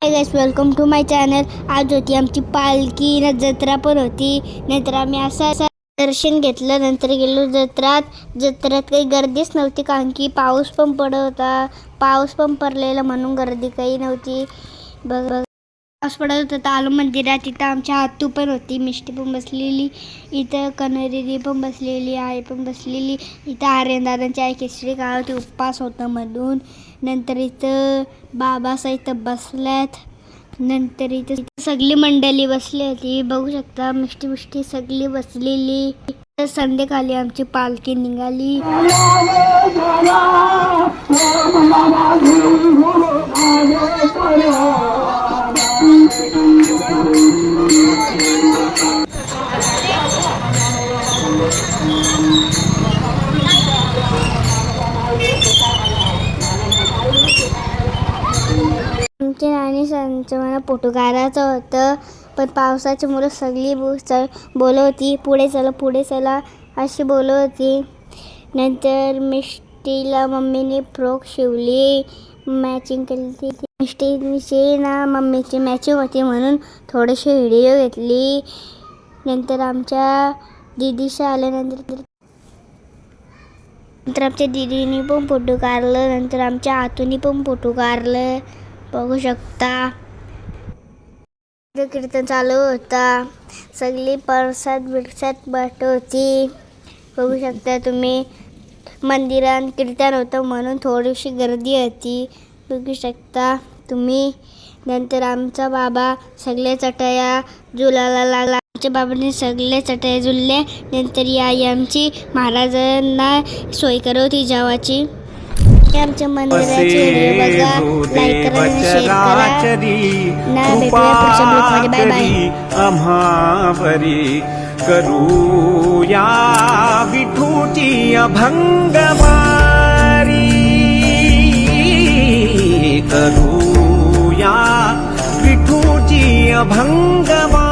High guys, welcome to my channel. आज होती आमची पालखी ना जत्रा पण होती. नंतर आम्ही असं दर्शन घेतलं. नंतर गेलो जत्रात काही गर्दीच नव्हती, कारण की पाऊस पण पडत होता. पाऊस पण पडलेला म्हणून गर्दी काही नव्हती. बघ पाऊस पडत होता. आलो मंदिरात. तिथं आमच्या आतू पण होती, मिष्टी पण बसलेली, इथं कन्हैया पण बसलेली, आई पण बसलेली. इथं आर्यनदादांची आई केसरी गावात उपवास होता म्हणून. नंतर इथं बाबा इथं बसल्यात. नंतर इथं सगळी मंडळी बसली होती, बघू शकता. मिष्टी सगळी बसलेली. संध्याकाळी आमची पालखी निघाली. आमच्या नानी सांचं मला फोटो काढायचं होतं, पण पावसाची मुलं सगळी बोलत होती पुढे चला अशी बोलत होती. नंतर मिष्टीला मम्मीने फ्रॉक शिवली, मॅचिंग केली. मिष्टीची ना मम्मीची मॅचिंग होती म्हणून थोडीशी व्हिडिओ घेतली. नंतर आमच्या दीदीच्या आल्यानंतर आमच्या दीदीने पण फोटो काढलं. नंतर आमच्या आतूनी पण फोटो काढलं, बघू शकता. कीर्तन चालू होता, सगळी प्रसाद वाटत होती, बघू शकता तुम्ही. मंदिरात कीर्तन होतं म्हणून थोडीशी गर्दी होती, बघू शकता तुम्ही. नंतर आमचा बाबा सगळे चटया झुलायला लागला. आमच्या बाबांनी सगळे चटया झुलले. नंतर ही आई आमची महाराजांना सोय करत होती जेवाची. आमच्या मंदिराची व्हिडिओ बघा, लाईक करा, शेअर करा. ना भेटूया पुढच्या ब्लॉगमध्ये. Bye bye. आम्हावरी करूया विठूची अभंगवारी, करूया विठूची अभंगवारी.